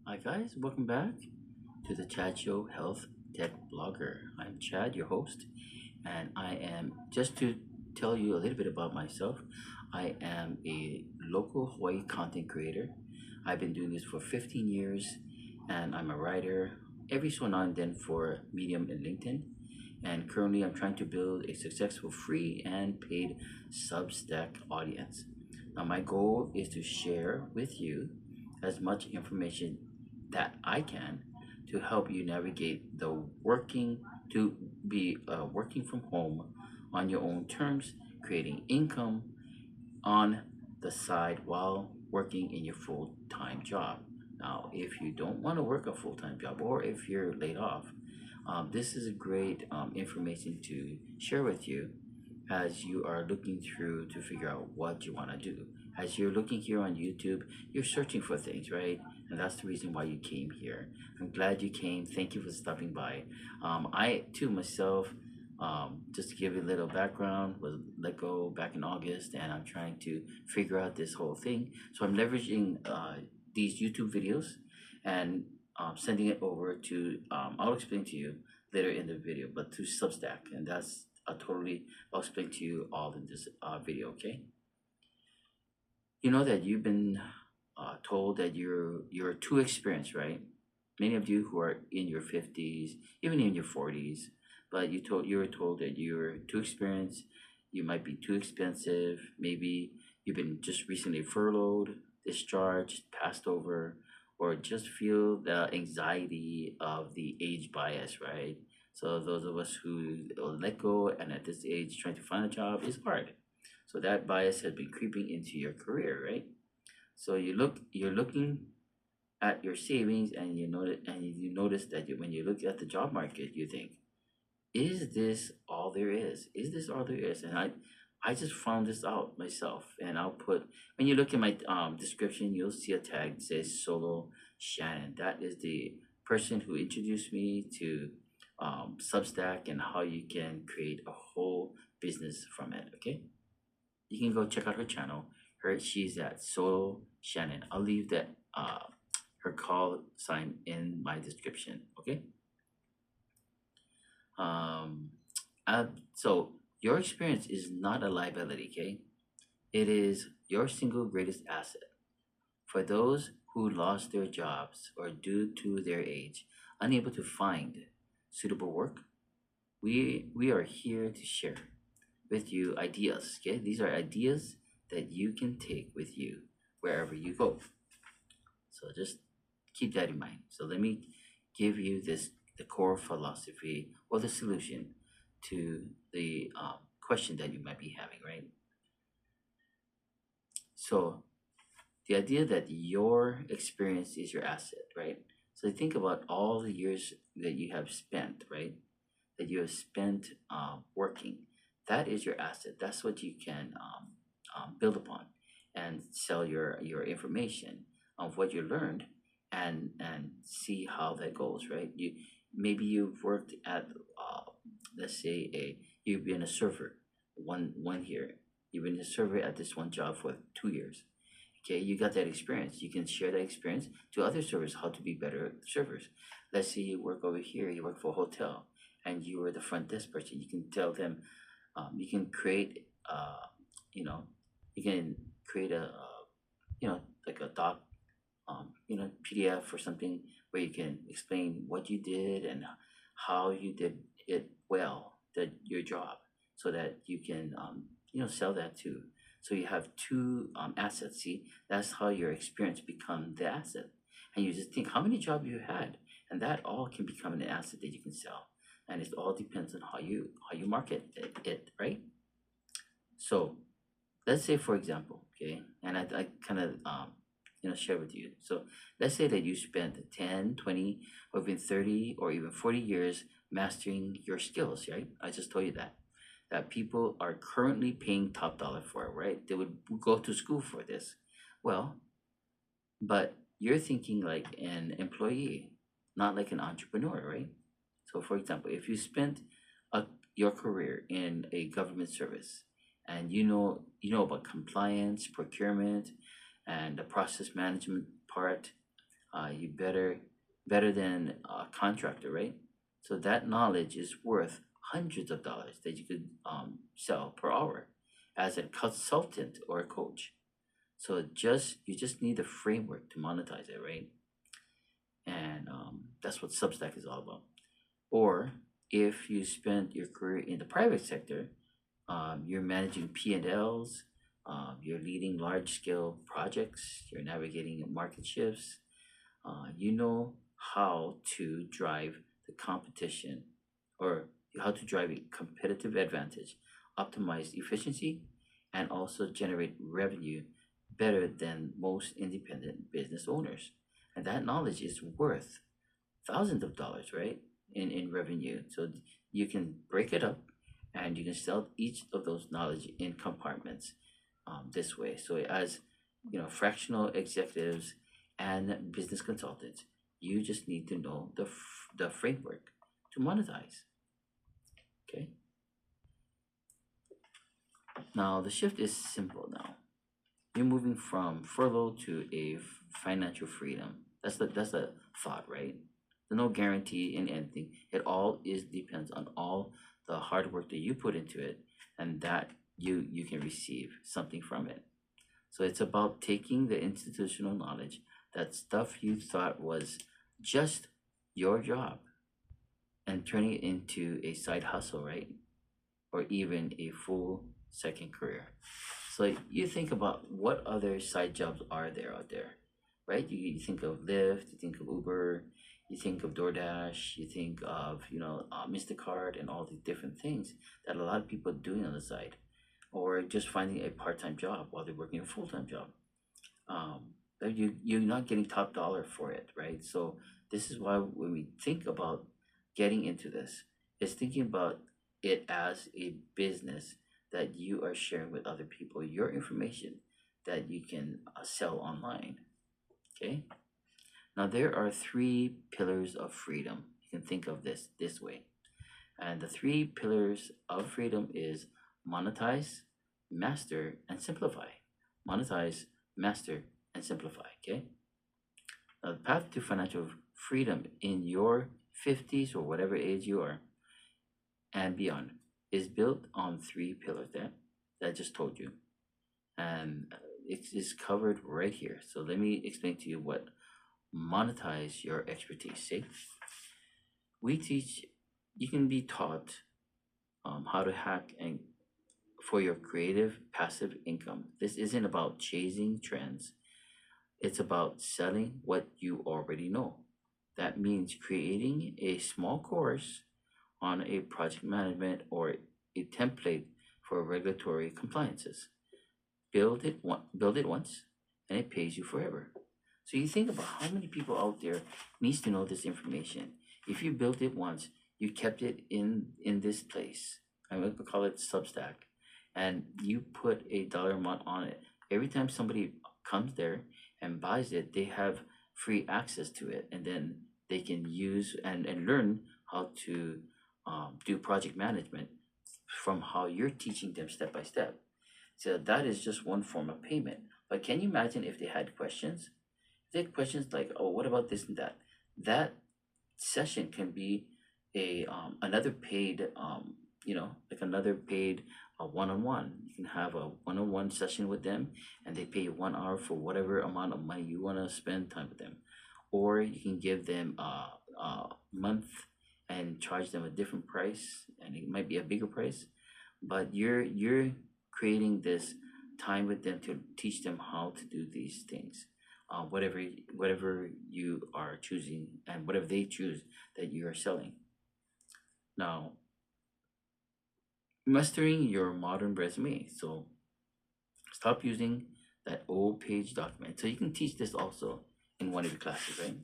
Hi guys, welcome back to the Chad Show Health Tech Blogger. I'm Chad, your host, and I am just to tell you a little bit about myself. I am a local Hawaii content creator. I've been doing this for 15 years, and I'm a writer every so now and then for Medium and LinkedIn. And currently, I'm trying to build a successful free and paid Substack audience. Now, my goal is to share with you as much information that I can to help you navigate the working to be working from home on your own terms, creating income on the side while working in your full-time job. Now, if you don't want to work a full-time job or if you're laid off, this is a great information to share with you as you are looking through to figure out what you want to do. As you're looking here on YouTube, you're searching for things, right? And that's the reason why you came here. I'm glad you came. Thank you for stopping by. I, too, myself, just to give you a little background, was let go back in August, and I'm trying to figure out this whole thing. So I'm leveraging these YouTube videos and sending it over to, I'll explain to you later in the video, but to Substack, and that's I'll explain to you all in this video, okay? You know that you've been told that you're too experienced, right? Many of you who are in your 50s, even in your 40s, but you were told that you're too experienced, you might be too expensive, maybe you've been just recently furloughed, discharged, passed over, or just feel the anxiety of the age bias, right? So those of us who let go and at this age trying to find a job is hard. So that bias has been creeping into your career, right? So you're looking at your savings and you notice that when you look at the job market, you think, is this all there is? Is this all there is? And I just found this out myself, and I'll put when you look at my description, you'll see a tag that says Solo Shannon. That is the person who introduced me to Substack and how you can create a whole business from it. Okay, you can go check out her channel. She's at Solo Shannon. I'll leave that her call sign in my description. Okay. Um, so your experience is not a liability. Okay, it is your single greatest asset. For those who lost their jobs or due to their age, unable to find suitable work, we are here to share with you ideas. Okay, these are ideas that you can take with you wherever you go. So just keep that in mind. So let me give you the core philosophy or the solution to the question that you might be having, right? So the idea that your experience is your asset, right? So think about all the years that you have spent, right? That you have spent working. That is your asset. That's what you can build upon and sell your information of what you learned and see how that goes, right? Maybe you've worked at let's say you've been a server one year. You've been a server at this one job for 2 years. Okay, you got that experience. You can share that experience to other servers how to be better servers. Let's say you work over here, you work for a hotel, and you were the front desk person. You can tell them, you can create, you know, you can create like a doc, PDF or something where you can explain what you did and how you did it well, that your job, so that you can, sell that too. So you have two assets. See, that's how your experience become the asset. And you just think how many jobs you had, and that all can become an asset that you can sell. And it all depends on how you market it, right? So let's say, for example, okay, and I kind of share with you. So let's say that you spent 10, 20, or even 30 or even 40 years mastering your skills, right? I just told you that people are currently paying top dollar for, right? They would go to school for this. Well, but you're thinking like an employee, not like an entrepreneur, right? So for example, if you spent your career in a government service and you know about compliance, procurement, and the process management part, you better than a contractor, right? So that knowledge is worth hundreds of dollars that you could sell per hour as a consultant or a coach. So you just need a framework to monetize it, right? And that's what Substack is all about. Or if you spend your career in the private sector, you're managing P&Ls, you're leading large scale projects, you're navigating market shifts, you know how to drive the competition or how to drive a competitive advantage, optimize efficiency, and also generate revenue better than most independent business owners. And that knowledge is worth thousands of dollars, right? In revenue. So you can break it up and you can sell each of those knowledge in compartments this way. So as fractional executives and business consultants, you just need to know the framework to monetize. Okay. Now the shift is simple now. You're moving from furlough to a financial freedom. That's the thought, right? There's no guarantee in anything. It all is depends on all the hard work that you put into it, and that you can receive something from it. So it's about taking the institutional knowledge, that stuff you thought was just your job, and turning it into a side hustle, right? Or even a full second career. So you think about what other side jobs are there out there, right? You think of Lyft, you think of Uber, you think of DoorDash, you think of Instacart and all these different things that a lot of people are doing on the side, or just finding a part-time job while they're working a full-time job. But you're not getting top dollar for it, right? So this is why when we think about getting into this, is thinking about it as a business that you are sharing with other people your information that you can sell online. Okay. Now there are three pillars of freedom. You can think of this way, and the three pillars of freedom is monetize, master, and simplify. Monetize, master, and simplify. Okay. Now the path to financial freedom in your 50s or whatever age you are and beyond is built on three pillars that I just told you, and it is covered right here. So let me explain to you what monetize your expertise. See, we teach. You can be taught how to hack and for your creative passive income. This isn't about chasing trends. It's about selling what you already know. That means creating a small course on a project management or a template for regulatory compliances. Build it once, and it pays you forever. So you think about how many people out there needs to know this information. If you built it once, you kept it in this place. I'm going to call it Substack, and you put a dollar amount on it. Every time somebody comes there and buys it, they have free access to it, and then they can use and learn how to do project management from how you're teaching them step by step. So that is just one form of payment. But can you imagine if they had questions? If they had questions like, "Oh, what about this and that?" That session can be a another paid like another paid one-on-one. You can have a one-on-one session with them, and they pay you 1 hour for whatever amount of money you want to spend time with them. Or you can give them a month and charge them a different price, and it might be a bigger price, but you're creating this time with them to teach them how to do these things, whatever you are choosing and whatever they choose that you are selling. Now, mastering your modern resume. So stop using that old page document. So you can teach this also in one of your classes, right?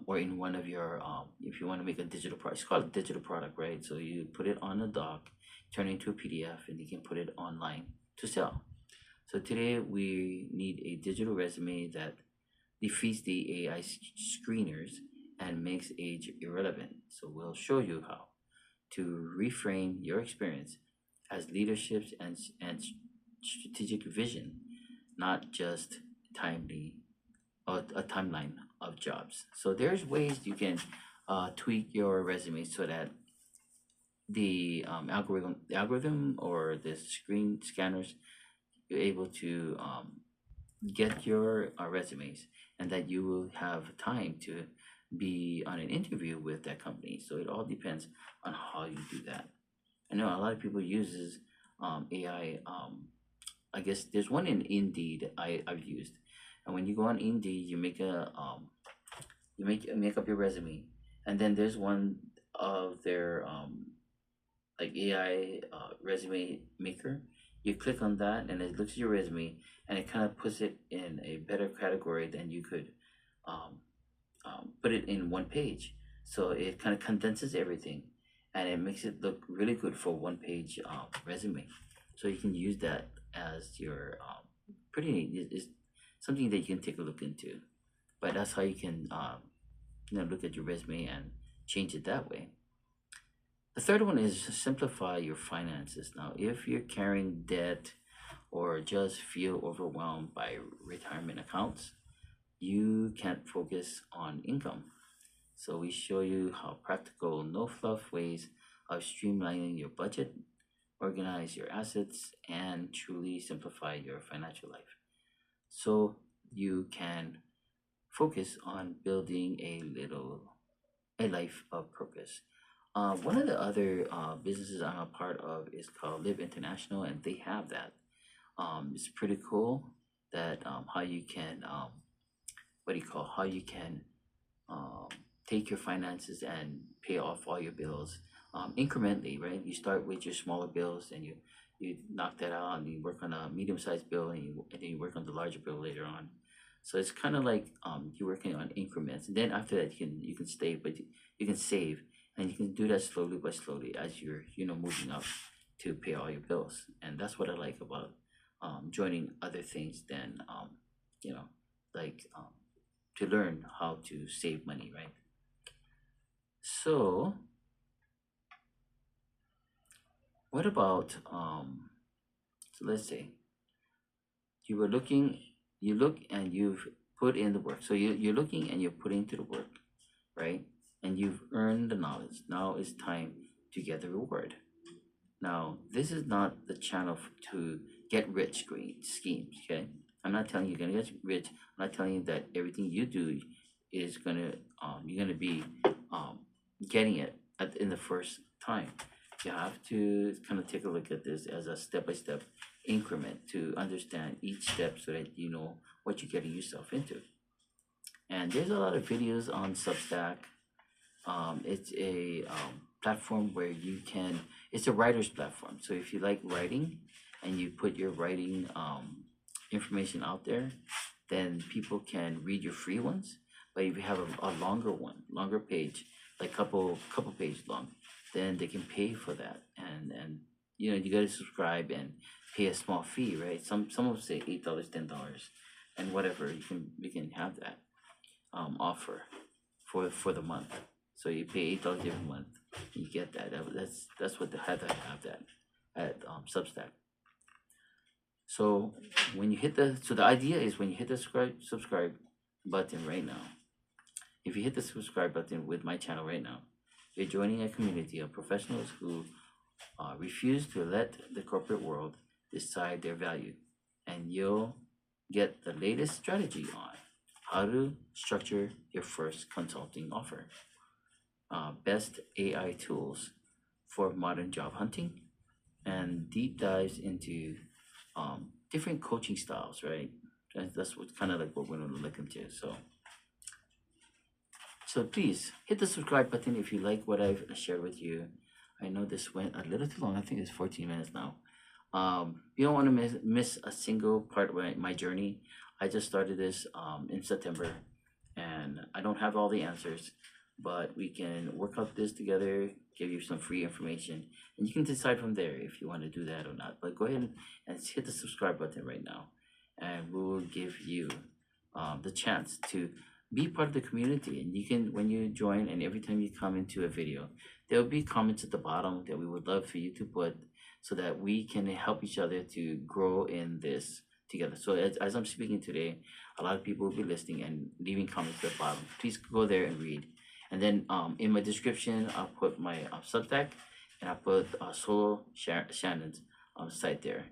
Or in one of your if you want to make a digital product, it's called a digital product, right? So you put it on a doc, turn it into a PDF, and you can put it online to sell. So today we need a digital resume that defeats the AI screeners and makes age irrelevant. So we'll show you how to reframe your experience as leadership and strategic vision, not just timely a timeline of jobs. So there's ways you can tweak your resume so that the algorithm or the screen scanners, you're able to get your resumes, and that you will have time to be on an interview with that company. So it all depends on how you do that. I know a lot of people uses AI. I guess there's one in Indeed I've used, and when you go on Indeed, you make up your resume, and then there's one of their like AI resume maker. You click on that, and it looks at your resume, and it kind of puts it in a better category than you could um, put it in one page. So it kind of condenses everything, and it makes it look really good for one page resume. So you can use that as your pretty neat. It's something that you can take a look into. But that's how you can look at your resume and change it that way. The third one is simplify your finances. Now, if you're carrying debt or just feel overwhelmed by retirement accounts, you can't focus on income. So we show you how practical, no fluff ways of streamlining your budget, organize your assets, and truly simplify your financial life. So you can focus on building a life of purpose. One of the other businesses I'm a part of is called Live International, and they have that. It's pretty cool that how you can what do you call how you can um, take your finances and pay off all your bills incrementally, right? You start with your smaller bills, and you knock that out, and you work on a medium-sized bill, and then you work on the larger bill later on. So it's kind of like you're working on increments, and then after that you can stay, but you can save, and you can do that slowly by slowly as you're moving up to pay all your bills. And that's what I like about joining other things than you know like to learn how to save money, right? So what about so let's say you were looking you look and you've put in the work. So you're looking and you're putting to the work, right? And you've earned the knowledge. Now it's time to get the reward. Now, this is not the channel to get rich schemes, okay? I'm not telling you you're gonna get rich. I'm not telling you that everything you do is gonna you're gonna be um getting it in the first time. You have to kind of take a look at this as a step-by-step increment to understand each step so that you know what you're getting yourself into. And there's a lot of videos on Substack. It's a platform where it's a writer's platform. So if you like writing and you put your writing information out there, then people can read your free ones. But if you have a longer one, longer page, like couple pages long, then they can pay for that. And you got to subscribe and pay a small fee, right? Some will say $8, $10, and whatever. You can have that offer for the month. So you pay $8 every month, and you get that. That's what the have that at Substack. So the idea is when you hit the subscribe button right now, if you hit the subscribe button with my channel right now, you're joining a community of professionals who refuse to let the corporate world decide their value, and you'll get the latest strategy on how to structure your first consulting offer, best AI tools for modern job hunting, and deep dives into different coaching styles, right? That's what kind of like what we're going to look into. So please hit the subscribe button if you like what I've shared with you. I know this went a little too long. I think it's 14 minutes now. You don't want to miss a single part of my journey. I just started this in September, and I don't have all the answers, but we can work out this together, give you some free information, and you can decide from there if you want to do that or not. But go ahead and hit the subscribe button right now, and we will give you the chance to be part of the community. And you can, when you join, and every time you come into a video, there will be comments at the bottom that we would love for you to put, so that we can help each other to grow in this together. So as I'm speaking today, a lot of people will be listening and leaving comments at the bottom. Please go there and read. And then in my description, I'll put my Substack, and I'll put Shannon's site there.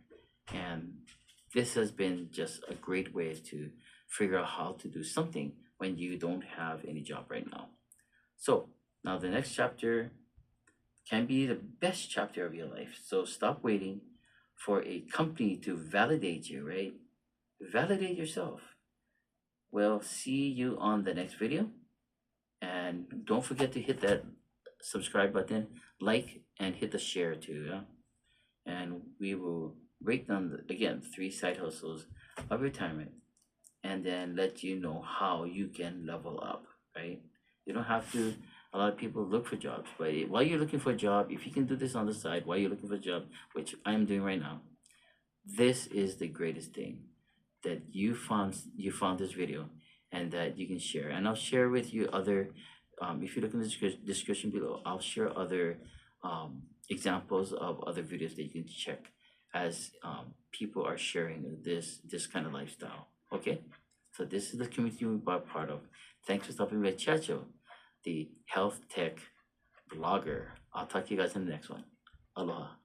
And this has been just a great way to figure out how to do something when you don't have any job right now. So now the next chapter can be the best chapter of your life. So stop waiting for a company to validate you, right? Validate yourself. Well, see you on the next video. And don't forget to hit that subscribe button, like, and hit the share too. Yeah? And we will break down, again, 3 side hustles of retirement, and then let you know how you can level up, right? You don't have to. A lot of people look for jobs, but while you're looking for a job, if you can do this on the side while you're looking for a job, which I'm doing right now, this is the greatest thing, that you found this video, and that you can share. And I'll share with you other, if you look in the description below, I'll share other examples of other videos that you can check, as people are sharing this kind of lifestyle. Okay, so this is the community we're part of. Thanks for stopping by, Chacho, the health tech blogger. I'll talk to you guys in the next one. Aloha.